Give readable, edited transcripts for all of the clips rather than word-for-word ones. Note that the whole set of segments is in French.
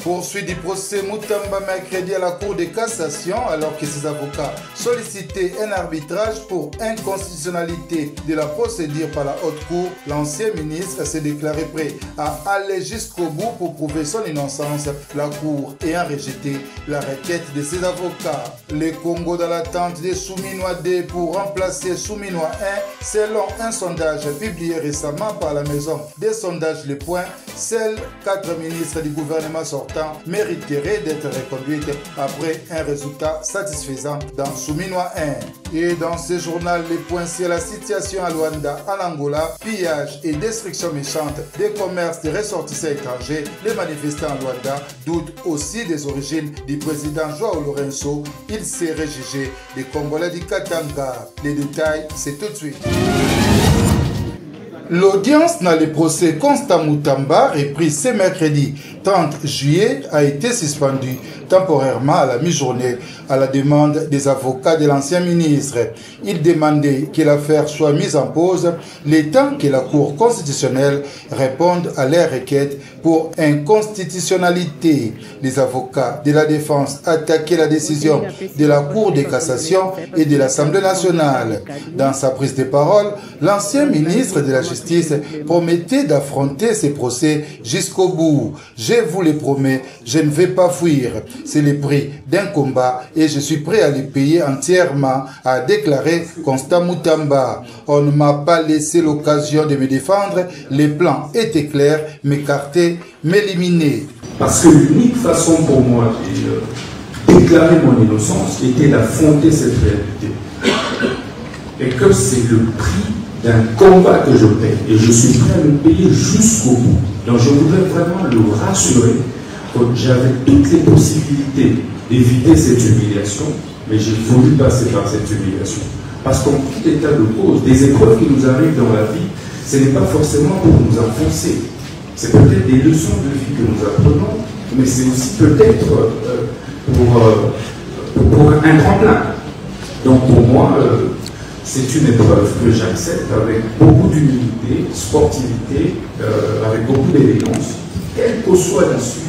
Poursuite du procès Mutamba mercredi à la Cour de cassation alors que ses avocats sollicitaient un arbitrage pour inconstitutionnalité de la procédure par la haute cour. L'ancien ministre s'est déclaré prêt à aller jusqu'au bout pour prouver son innocence, la Cour ayant rejeté la requête de ses avocats. Le Congo dans l'attente de Souminois 2 pour remplacer Souminois 1, selon un sondage publié récemment par la maison des sondages Le Point, seuls 4 ministres du gouvernement sortant mériteraient d'être reconduites après un résultat satisfaisant dans Souminois 1. Et dans ce journal, Le Point sur la situation à Luanda, en Angola, pillage et destruction méchante des commerces des ressortissants étrangers, les manifestants à Luanda doutent aussi des origines du président Joao Lourenço. Il serait jugé des Congolais du Katanga. Les détails, c'est tout de suite. L'audience dans le procès Constant Mutamba, repris ce mercredi 30 juillet, a été suspendue temporairement à la mi-journée à la demande des avocats de l'ancien ministre. Ils demandaient que l'affaire soit mise en pause le temps que la Cour constitutionnelle réponde à leur requête pour inconstitutionnalité. Les avocats de la défense attaquaient la décision de la Cour de cassation et de l'Assemblée nationale. Dans sa prise de parole, l'ancien ministre de la Justice promettait d'affronter ces procès jusqu'au bout. Je vous le promets, je ne vais pas fuir. C'est le prix d'un combat et je suis prêt à le payer entièrement, a déclaré Constant Mutamba. On ne m'a pas laissé l'occasion de me défendre. Les plans étaient clairs, m'écarter, m'éliminer. Parce que l'unique façon pour moi de déclarer mon innocence était d'affronter cette réalité. Et que c'est le prix d'un combat que je paie. Et je suis prêt à le payer jusqu'au bout. Donc je voudrais vraiment le rassurer que j'avais toutes les possibilités d'éviter cette humiliation, mais j'ai voulu passer par cette humiliation. Parce qu'en tout état de cause, des épreuves qui nous arrivent dans la vie, ce n'est pas forcément pour nous enfoncer. C'est peut-être des leçons de vie que nous apprenons, mais c'est aussi peut-être pour un tremplin. Donc pour moi, c'est une épreuve que j'accepte avec beaucoup d'humilité, sportivité, avec beaucoup d'élégance, quelle que soit l'issue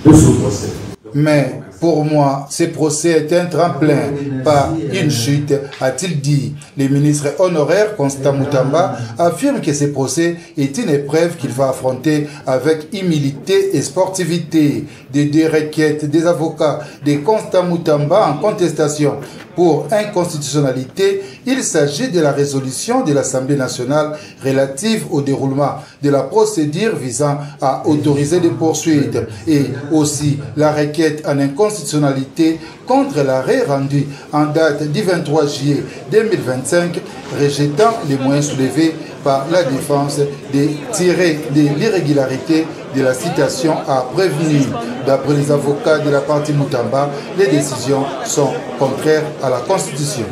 de ce procès. Mais pour moi, ce procès est un tremplin, pas une chute, a-t-il dit. Le ministre honoraire Constant Mutamba affirme que ce procès est une épreuve qu'il va affronter avec humilité et sportivité. Des deux requêtes des avocats de Constant Mutamba en contestation pour inconstitutionnalité, il s'agit de la résolution de l'Assemblée nationale relative au déroulement de la procédure visant à autoriser des poursuites et aussi la requête en inconstitutionnalité contre l'arrêt rendu en date du 23 juillet 2025 rejetant les moyens soulevés par la défense de tirer de l'irrégularité de la citation à prévenir. D'après les avocats de la partie Mutamba, les décisions sont contraires à la Constitution.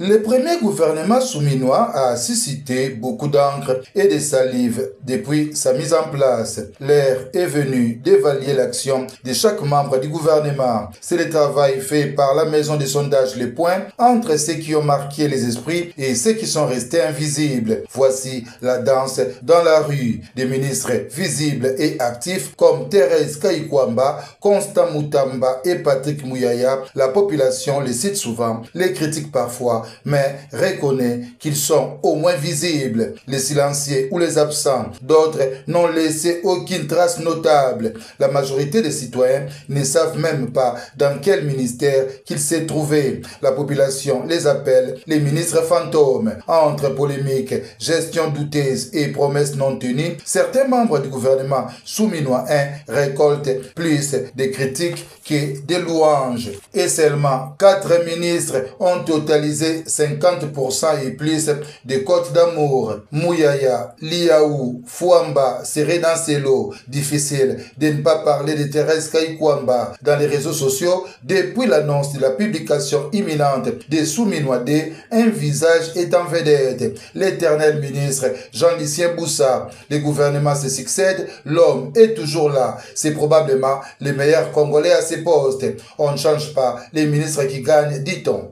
Le premier gouvernement souminois a suscité beaucoup d'encre et de salive depuis sa mise en place. L'heure est venue d'évaluer l'action de chaque membre du gouvernement. C'est le travail fait par la maison de sondage Le Point entre ceux qui ont marqué les esprits et ceux qui sont restés invisibles. Voici la danse dans la rue des ministres visibles et actifs comme Thérèse Kayikwamba, Constant Mutamba et Patrick Muyaya. La population les cite souvent, les critique parfois, mais reconnaît qu'ils sont au moins visibles. Les silencieux ou les absents, d'autres n'ont laissé aucune trace notable. La majorité des citoyens ne savent même pas dans quel ministère qu'ils s'est trouvé. La population les appelle les ministres fantômes. Entre polémiques, gestion douteuse et promesses non tenues, certains membres du gouvernement souminois 1 récoltent plus de critiques que de louanges. Et seulement 4 ministres ont totalisé 50% et plus de cotes d'amour. Muyaya, Liaou, Fouamba seraient dans ces lots. Difficile de ne pas parler de Thérèse Kayikwamba dans les réseaux sociaux depuis l'annonce de la publication imminente des Souminois 2, un visage est en vedette. L'éternel ministre Jean-Lucien Boussa. Les gouvernements se succèdent, l'homme est toujours là. C'est probablement le meilleur Congolais à ses postes. On ne change pas les ministres qui gagnent, dit-on.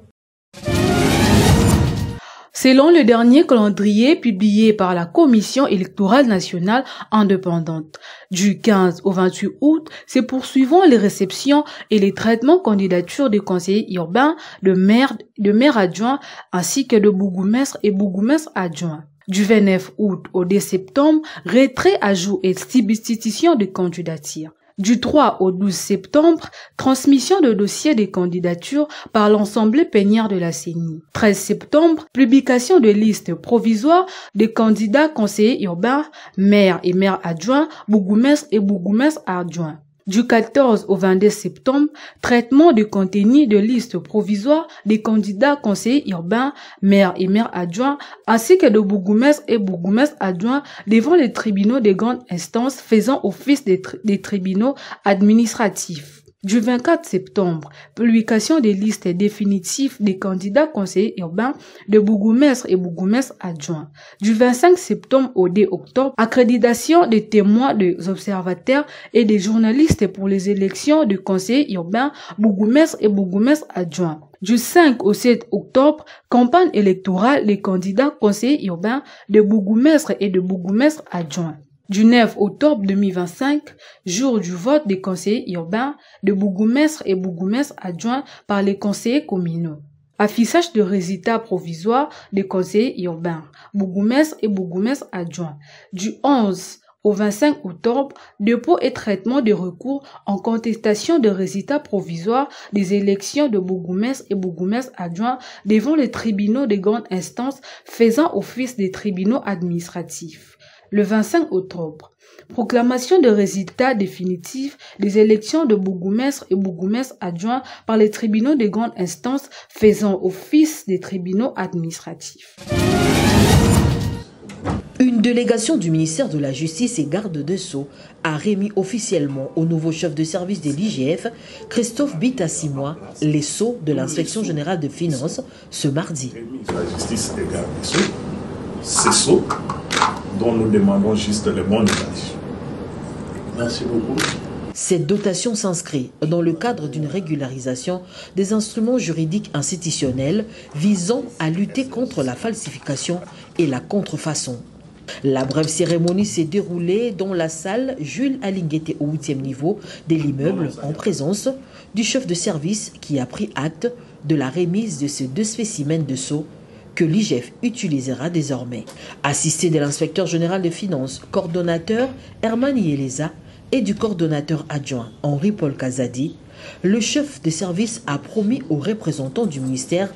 Selon le dernier calendrier publié par la Commission électorale nationale indépendante, Du 15 au 28 août, se poursuivront les réceptions et les traitements candidatures des conseillers urbains, de maires adjoints ainsi que de bourgmestres et bourgmestres adjoints. Du 29 août au 2 septembre, retrait, ajout et substitution de candidatures. Du 3 au 12 septembre, transmission de dossiers des candidatures par l'Assemblée plénière de la CENI. 13 septembre, publication de listes provisoires des candidats conseillers urbains, maires et maires adjoints, bourgmestres et bourgmestres adjoints. Du 14 au 22 septembre, traitement du contenu de listes provisoires des candidats conseillers urbains, maires et maires adjoints, ainsi que de bourgmestres et bourgmestres adjoints devant les tribunaux des grandes instances faisant office des tribunaux administratifs. Du 24 septembre, publication des listes définitives des candidats conseillers urbains, de bourgmestres et bourgmestres adjoints. Du 25 septembre au 2 octobre, accréditation des témoins, des observateurs et des journalistes pour les élections de conseillers urbains, bourgmestres et bourgmestres adjoints. Du 5 au 7 octobre, campagne électorale des candidats conseillers urbains, de bourgmestres et de bourgmestres adjoints. Du 9 octobre 2025, jour du vote des conseillers urbains, de bourgmestres et bourgmestres adjoints par les conseillers communaux. Affichage de résultats provisoires des conseillers urbains, bourgmestres et bourgmestres adjoints. Du 11 au 25 octobre, dépôt et traitement de recours en contestation de résultats provisoires des élections de bourgmestres et bourgmestres adjoints devant les tribunaux des grandes instances faisant office des tribunaux administratifs. Le 25 octobre, proclamation de résultats définitifs des élections de bourgmestres et bourgmestres adjoints par les tribunaux des grandes instances faisant office des tribunaux administratifs. Une délégation du ministère de la Justice et garde des Sceaux a remis officiellement au nouveau chef de service de l'IGF, Christophe Bitassimwa, les sceaux de l'inspection générale de finances ce mardi. La justice et garde des Sceaux, ces sceaux dont nous demandons juste le bon usage. Merci beaucoup. Cette dotation s'inscrit dans le cadre d'une régularisation des instruments juridiques institutionnels visant à lutter contre la falsification et la contrefaçon. La brève cérémonie s'est déroulée dans la salle Jules Alinguete au 8e niveau de l'immeuble en présence du chef de service qui a pris acte de la remise de ces 2 spécimens de sceaux que l'IGF utilisera désormais. Assisté de l'inspecteur général des finances, coordonnateur Herman Yeleza et du coordonnateur adjoint Henri-Paul Kazadi, le chef de service a promis aux représentants du ministère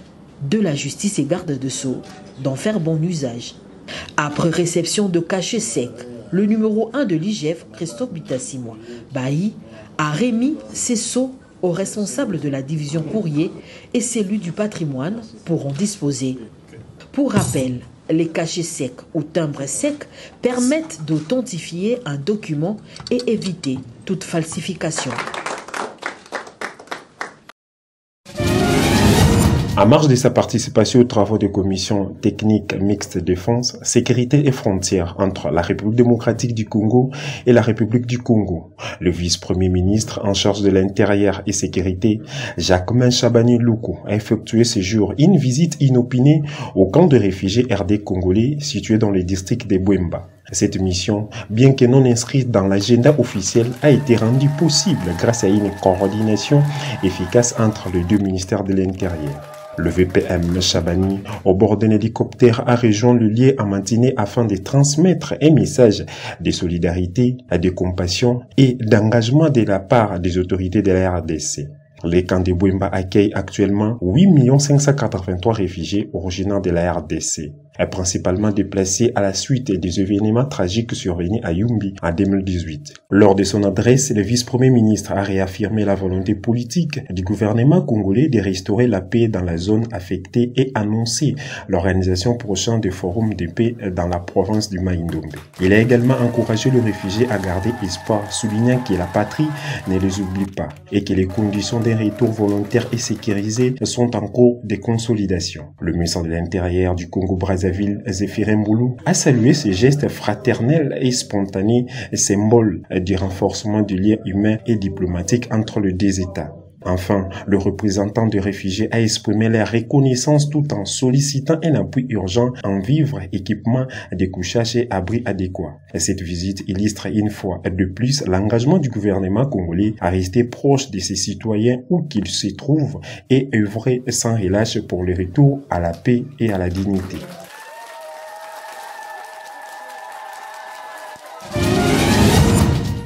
de la Justice et garde des Sceaux d'en faire bon usage. Après réception de cachets secs, le numéro 1 de l'IGF, Christophe Bitassimwa Bailly, a remis ses sceaux aux responsables de la division courrier et celui du patrimoine pour en disposer. Pour rappel, les cachets secs ou timbres secs permettent d'authentifier un document et éviter toute falsification. En marge de sa participation aux travaux de commission technique mixte défense, sécurité et frontières entre la République démocratique du Congo et la République du Congo, le vice-premier ministre en charge de l'intérieur et sécurité, Jacquemain Chabani Loukou, a effectué ce jour une visite inopinée au camp de réfugiés RD congolais situé dans le district de Bwemba. Cette mission, bien que non inscrite dans l'agenda officiel, a été rendue possible grâce à une coordination efficace entre les 2 ministères de l'Intérieur. Le VPM Chabani, au bord d'un hélicoptère, a rejoint le lieu en matinée afin de transmettre un message de solidarité, de compassion et d'engagement de la part des autorités de la RDC. Le camp de Bwemba accueille actuellement 8 583 réfugiés originaires de la RDC, principalement déplacés à la suite des événements tragiques survenus à Yumbi en 2018. Lors de son adresse, le vice-premier ministre a réaffirmé la volonté politique du gouvernement congolais de restaurer la paix dans la zone affectée et annoncé l'organisation prochaine de forums de paix dans la province du Mai-Ndombe. Il a également encouragé les réfugiés à garder espoir, soulignant que la patrie ne les oublie pas et que les conditions d'un retour volontaire et sécurisé sont en cours de consolidation. Le ministre de l'Intérieur du Congo-Brazzaville, Zéphirin Mboulou, a salué ces gestes fraternels et spontanés, symbole du renforcement du lien humain et diplomatique entre les 2 États. Enfin, le représentant des réfugiés a exprimé la reconnaissance tout en sollicitant un appui urgent en vivres, équipements, découchage et abris adéquats. Cette visite illustre une fois de plus l'engagement du gouvernement congolais à rester proche de ses citoyens où qu'ils se trouvent et œuvrer sans relâche pour le retour à la paix et à la dignité.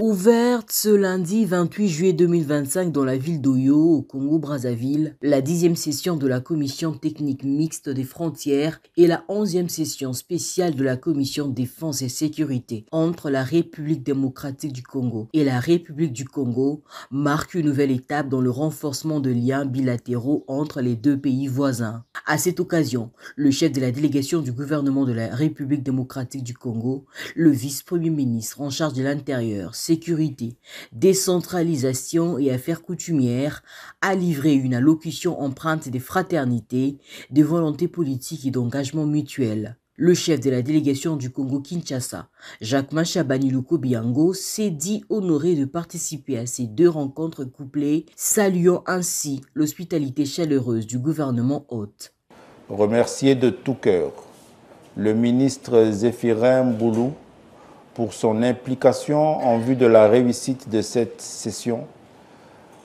Ouverte ce lundi 28 juillet 2025 dans la ville d'Oyo, au Congo-Brazzaville, la 10e session de la Commission technique mixte des frontières et la 11e session spéciale de la Commission défense et sécurité entre la République démocratique du Congo et la République du Congo marquent une nouvelle étape dans le renforcement de liens bilatéraux entre les deux pays voisins. À cette occasion, le chef de la délégation du gouvernement de la République démocratique du Congo, le vice-premier ministre en charge de l'Intérieur, sécurité, décentralisation et affaires coutumières, a livré une allocution empreinte de fraternité, de volonté politique et d'engagement mutuel. Le chef de la délégation du Congo-Kinshasa, Jacquemain Chabani Luko-Biango, s'est dit honoré de participer à ces deux rencontres couplées, saluant ainsi l'hospitalité chaleureuse du gouvernement hôte. Remercier de tout cœur le ministre Zéphirin Boulou pour son implication en vue de la réussite de cette session,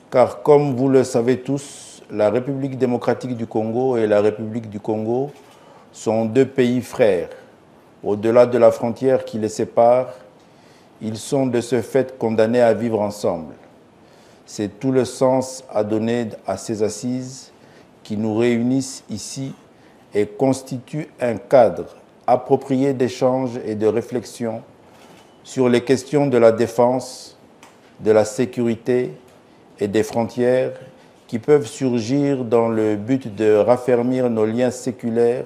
car comme vous le savez tous, la République démocratique du Congo et la République du Congo sont deux pays frères. Au-delà de la frontière qui les sépare, ils sont de ce fait condamnés à vivre ensemble. C'est tout le sens à donner à ces assises qui nous réunissent ici et constituent un cadre approprié d'échange et de réflexion sur les questions de la défense, de la sécurité et des frontières qui peuvent surgir dans le but de raffermir nos liens séculaires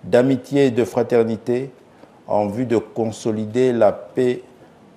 d'amitié et de fraternité en vue de consolider la paix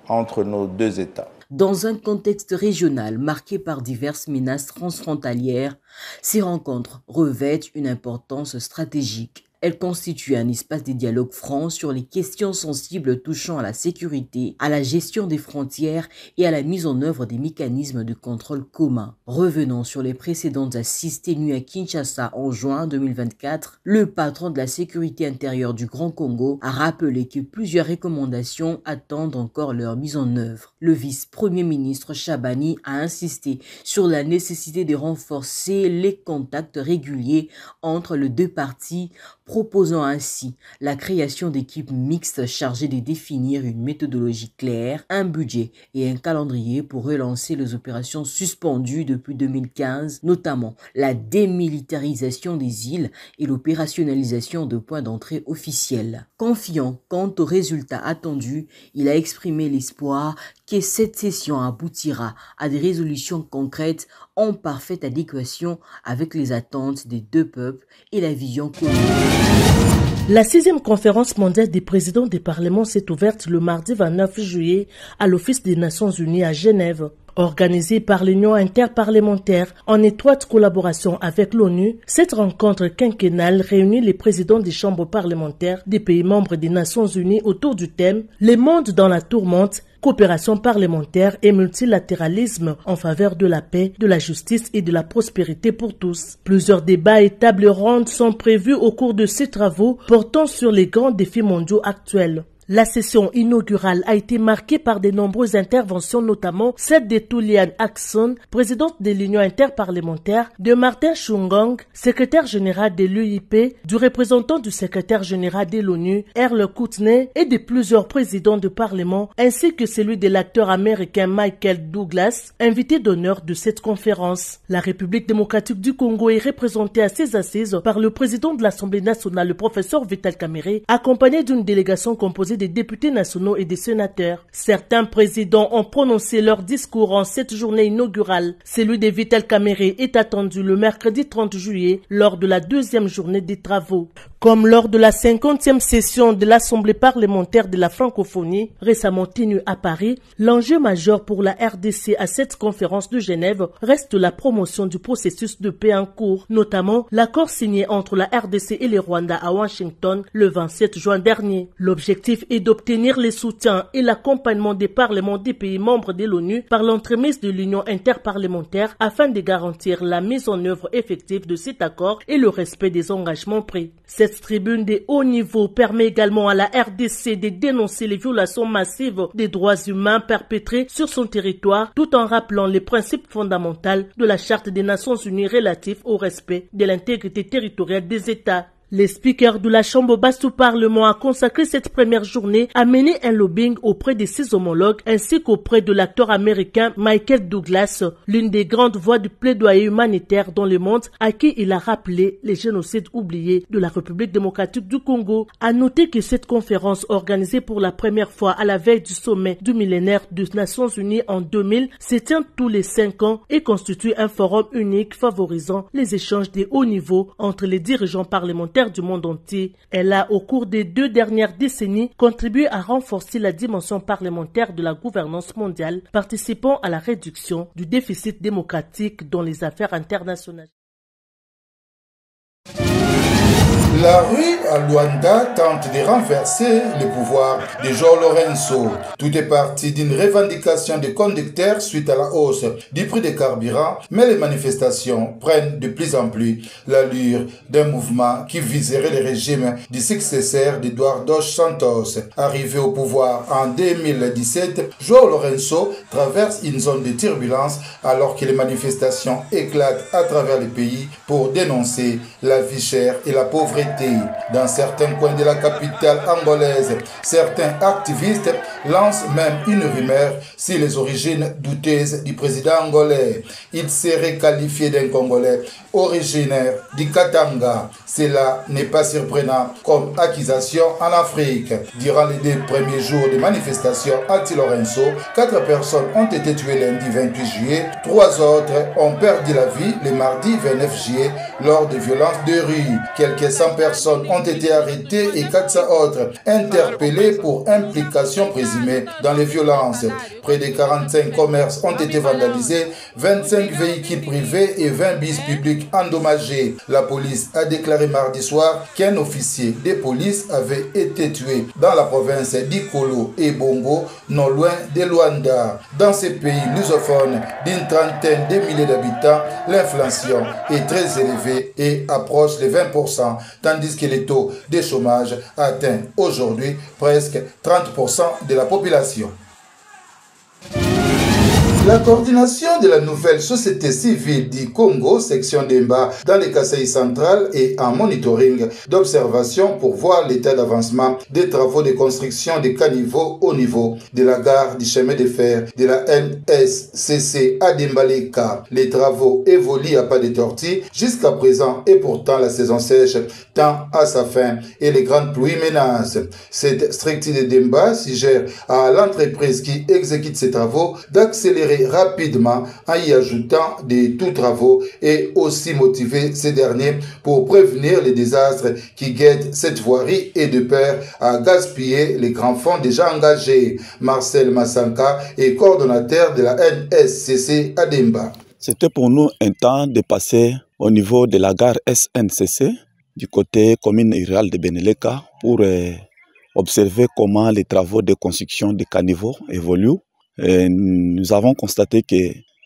entre nos deux États. Dans un contexte régional marqué par diverses menaces transfrontalières, ces rencontres revêtent une importance stratégique. Elles constituent un espace de dialogue franc sur les questions sensibles touchant à la sécurité, à la gestion des frontières et à la mise en œuvre des mécanismes de contrôle communs. Revenant sur les précédentes assises tenues à Kinshasa en juin 2024, le patron de la sécurité intérieure du Grand Congo a rappelé que plusieurs recommandations attendent encore leur mise en œuvre. Le vice-premier ministre Chabani a insisté sur la nécessité de renforcer les contacts réguliers entre les deux parties, proposant ainsi la création d'équipes mixtes chargées de définir une méthodologie claire, un budget et un calendrier pour relancer les opérations suspendues depuis 2015, notamment la démilitarisation des îles et l'opérationnalisation de points d'entrée officiels. Confiant quant aux résultats attendus, il a exprimé l'espoir que cette session aboutira à des résolutions concrètes en parfaite adéquation avec les attentes des deux peuples et la vision commune. La 6e conférence mondiale des présidents des parlements s'est ouverte le mardi 29 juillet à l'Office des Nations Unies à Genève. Organisée par l'Union interparlementaire en étroite collaboration avec l'ONU, cette rencontre quinquennale réunit les présidents des chambres parlementaires des pays membres des Nations Unies autour du thème « Les mondes dans la tourmente ». Coopération parlementaire et multilatéralisme en faveur de la paix, de la justice et de la prospérité pour tous. Plusieurs débats et tables rondes sont prévus au cours de ces travaux portant sur les grands défis mondiaux actuels. La session inaugurale a été marquée par de nombreuses interventions, notamment celle de Touliane Axon, présidente de l'Union interparlementaire, de Martin Chungong, secrétaire général de l'UIP, du représentant du secrétaire général de l'ONU, Erle Kutney, et de plusieurs présidents de parlement, ainsi que celui de l'acteur américain Michael Douglas, invité d'honneur de cette conférence. La République démocratique du Congo est représentée à ses assises par le président de l'Assemblée nationale, le professeur Vital Kamerhe, accompagné d'une délégation composée des députés nationaux et des sénateurs. Certains présidents ont prononcé leur discours en cette journée inaugurale. Celui de Vital Kamerhe est attendu le mercredi 30 juillet lors de la 2e journée des travaux. Comme lors de la 50e session de l'Assemblée parlementaire de la francophonie, récemment tenue à Paris, l'enjeu majeur pour la RDC à cette conférence de Genève reste la promotion du processus de paix en cours, notamment l'accord signé entre la RDC et le Rwanda à Washington le 27 juin dernier. L'objectif est d'obtenir les soutiens et l'accompagnement des parlements des pays membres de l'ONU par l'entremise de l'Union interparlementaire afin de garantir la mise en œuvre effective de cet accord et le respect des engagements pris. Cette tribune de haut niveau permet également à la RDC de dénoncer les violations massives des droits humains perpétrées sur son territoire tout en rappelant les principes fondamentaux de la Charte des Nations Unies relatifs au respect de l'intégrité territoriale des États. Les speakers de la Chambre basse du Parlement a consacré cette première journée à mener un lobbying auprès de ses homologues ainsi qu'auprès de l'acteur américain Michael Douglas, l'une des grandes voix du plaidoyer humanitaire dans le monde, à qui il a rappelé les génocides oubliés de la République démocratique du Congo. À noter que cette conférence, organisée pour la première fois à la veille du sommet du millénaire des Nations Unies en 2000, se tient tous les 5 ans et constitue un forum unique favorisant les échanges de haut niveau entre les dirigeants parlementaires du monde entier. Elle a, au cours des 2 dernières décennies, contribué à renforcer la dimension parlementaire de la gouvernance mondiale, participant à la réduction du déficit démocratique dans les affaires internationales. La rue à Luanda tente de renverser le pouvoir de João Lourenço. Tout est parti d'une revendication des conducteurs suite à la hausse du prix des carburants, mais les manifestations prennent de plus en plus l'allure d'un mouvement qui viserait le régime du successeur d'Eduardo dos Santos. Arrivé au pouvoir en 2017, João Lourenço traverse une zone de turbulence alors que les manifestations éclatent à travers le pays pour dénoncer la vie chère et la pauvreté. Dans certains coins de la capitale angolaise, certains activistes lancent même une rumeur sur les origines douteuses du président angolais. Il serait qualifié d'un Congolais originaire du Katanga. Cela n'est pas surprenant comme accusation en Afrique. Durant les 2 premiers jours de manifestations anti-Lourenço, 4 personnes ont été tuées lundi 28 juillet, 3 autres ont perdu la vie le mardi 29 juillet lors de violences de rue. Quelques 100 personnes ont été arrêtées et 400 autres interpellées pour implication présumée dans les violences. Près de 45 commerces ont été vandalisés, 25 véhicules privés et 20 bus publics endommagés. La police a déclaré mardi soir qu'un officier de police avait été tué dans la province d'Ikolo et Bongo, non loin de Luanda. Dans ces pays lusophones d'une trentaine de milliers d'habitants, l'inflation est très élevée et approche les 20%, tandis que le taux de chômage atteint aujourd'hui presque 30% de la population. La coordination de la nouvelle société civile du Congo, section d'Emba, dans le Kasaï central est en monitoring d'observation pour voir l'état d'avancement des travaux de construction des caniveaux au niveau de la gare du chemin de fer de la NSCC à Dembaleka. Les travaux évoluent à pas de tortue jusqu'à présent et pourtant la saison sèche tend à sa fin et les grandes pluies menacent. Cette structure de Demba suggère à l'entreprise qui exécute ces travaux d'accélérer rapidement en y ajoutant de tous travaux et aussi motiver ces derniers pour prévenir les désastres qui guettent cette voirie et de peur à gaspiller les grands fonds déjà engagés. Marcel Massanka est coordonnateur de la NSCC à Demba. C'était pour nous un temps de passer au niveau de la gare SNCC du côté commune rurale de Beneleka pour observer comment les travaux de construction des caniveaux évoluent. Et nous avons constaté que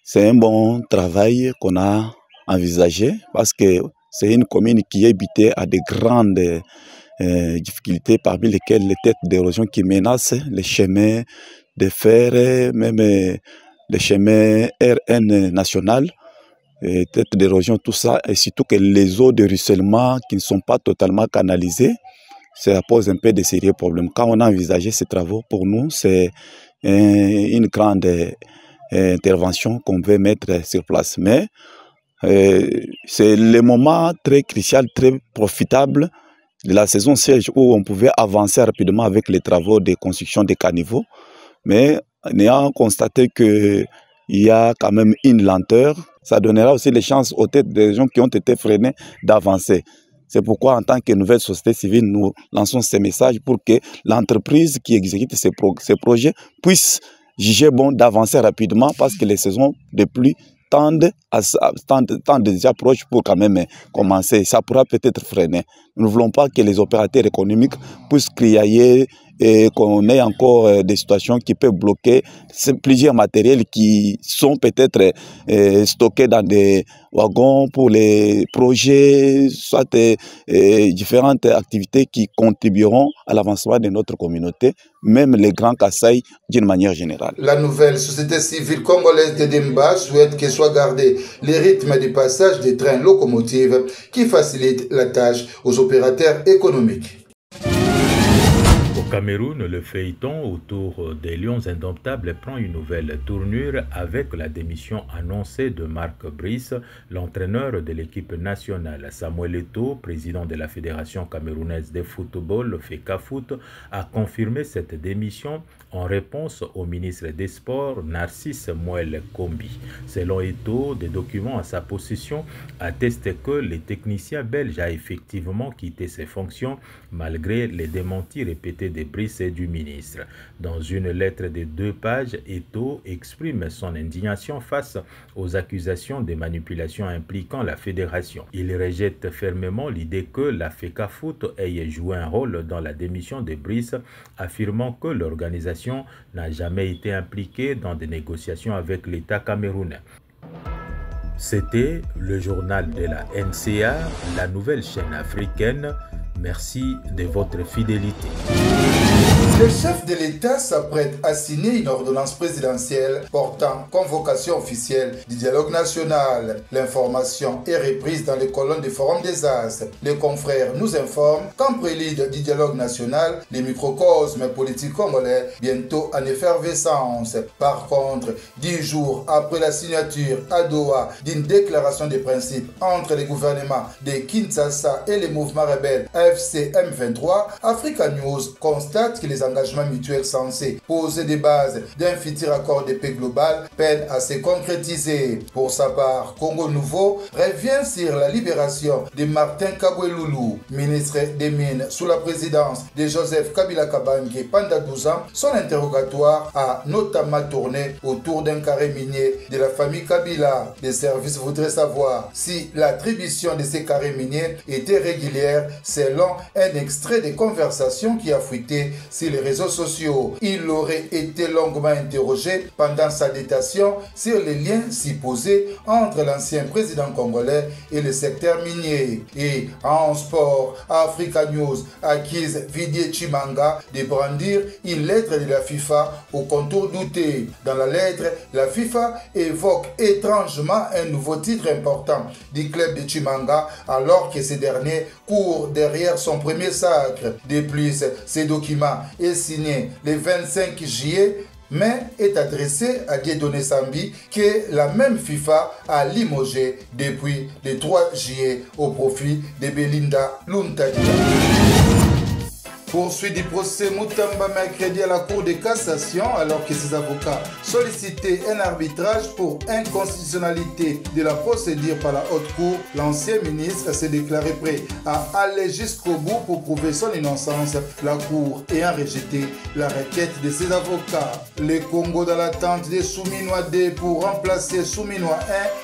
c'est un bon travail qu'on a envisagé parce que c'est une commune qui est habitée à de grandes difficultés parmi lesquelles les têtes d'érosion qui menacent les chemins de fer, même les chemins RN national, têtes d'érosion, tout ça, et surtout que les eaux de ruissellement qui ne sont pas totalement canalisées, ça pose un peu de sérieux problèmes. Quand on a envisagé ces travaux, pour nous, c'est une grande intervention qu'on veut mettre sur place. Mais c'est le moment très crucial, très profitable de la saison sèche où on pouvait avancer rapidement avec les travaux de construction des caniveaux. Mais ayant constaté qu'il y a quand même une lenteur, ça donnera aussi les chances aux têtes des gens qui ont été freinés d'avancer. C'est pourquoi, en tant que nouvelle société civile, nous lançons ces messages pour que l'entreprise qui exécute ces projets puisse juger bon d'avancer rapidement parce que les saisons de pluie tendent déjà proches pour quand même commencer. Ça pourra peut-être freiner. Nous ne voulons pas que les opérateurs économiques puissent crier et qu'on ait encore des situations qui peuvent bloquer plusieurs matériels qui sont peut-être stockés dans des wagons pour les projets, soit différentes activités qui contribueront à l'avancement de notre communauté, même les grands Kasaï d'une manière générale. La nouvelle société civile congolaise de Demba souhaite que soit gardé les rythmes de passage des trains locomotives qui facilitent la tâche aux opérateurs économiques. Au Cameroun, le feuilleton autour des Lions indomptables prend une nouvelle tournure avec la démission annoncée de Marc Brice, l'entraîneur de l'équipe nationale. Samuel Eto'o, président de la Fédération camerounaise de football, le FECAFOOT, a confirmé cette démission en réponse au ministre des Sports, Narcisse Moelle Kombi. Selon Eto'o, des documents à sa possession attestent que le technicien belge a effectivement quitté ses fonctions malgré les démentis répétés des Brice et du ministre. Dans une lettre de 2 pages, Eto'o exprime son indignation face aux accusations de manipulation impliquant la fédération. Il rejette fermement l'idée que la FECAFOOT ait joué un rôle dans la démission de Brice, affirmant que l'organisation n'a jamais été impliquée dans des négociations avec l'État camerounais. C'était le journal de la NCA, la nouvelle chaîne africaine. Merci de votre fidélité. Le chef de l'État s'apprête à signer une ordonnance présidentielle portant convocation officielle du dialogue national. L'information est reprise dans les colonnes du Forum des As. Les confrères nous informent qu'en prélude du dialogue national, les microcosmes politiques congolais bientôt en effervescence. Par contre, 10 jours après la signature à Doha d'une déclaration de principe entre les gouvernements de Kinshasa et les mouvements rebelles AFC M23, Africa News constate que les engagements mutuels censés poser des bases d'un futur accord de paix global peinent à se concrétiser. Pour sa part, Congo Nouveau revient sur la libération de Martin Kabweloulou, ministre des Mines sous la présidence de Joseph Kabila Kabange pendant 12 ans. Son interrogatoire a notamment tourné autour d'un carré minier de la famille Kabila. Les services voudraient savoir si l'attribution de ces carrés miniers était régulière selon un extrait de conversation qui a fuité sur les réseaux sociaux. Il aurait été longuement interrogé pendant sa détention sur les liens supposés entre l'ancien président congolais et le secteur minier. Et en sport, Africa News accuse Didier Chimanga de brandir une lettre de la FIFA au contour douté. Dans la lettre, la FIFA évoque étrangement un nouveau titre important du club de Chimanga alors que ce dernier court derrière son premier sacre. De plus, ce document est signé le 25 juillet, mais est adressé à Dieudonné Sambi que la même FIFA a limogé depuis le 3 juillet au profit de Belinda Luntadia. Poursuite du procès Moutamba mercredi à la Cour de cassation alors que ses avocats sollicitaient un arbitrage pour inconstitutionnalité de la procédure par la haute cour. L'ancien ministre s'est déclaré prêt à aller jusqu'au bout pour prouver son innocence, la cour ayant rejeté la requête de ses avocats. Le Congo dans l'attente des Souminois 2 pour remplacer Souminois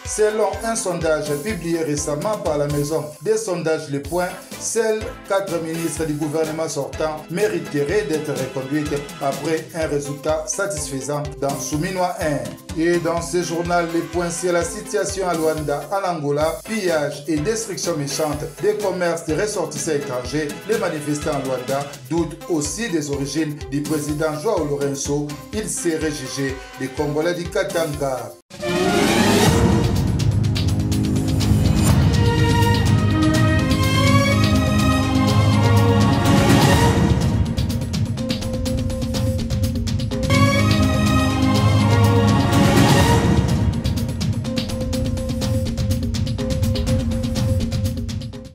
1 selon un sondage publié récemment par la maison des sondages Le Point. Seuls 4 ministres du gouvernement sortant mériterait d'être reconduite après un résultat satisfaisant dans Souminois 1. Et dans ce journal, les points sur la situation à Luanda, en Angola, pillage et destruction méchante des commerces des ressortissants étrangers. Les manifestants à Luanda doutent aussi des origines du président Joao Lourenço. Il serait jugé des Congolais du Katanga.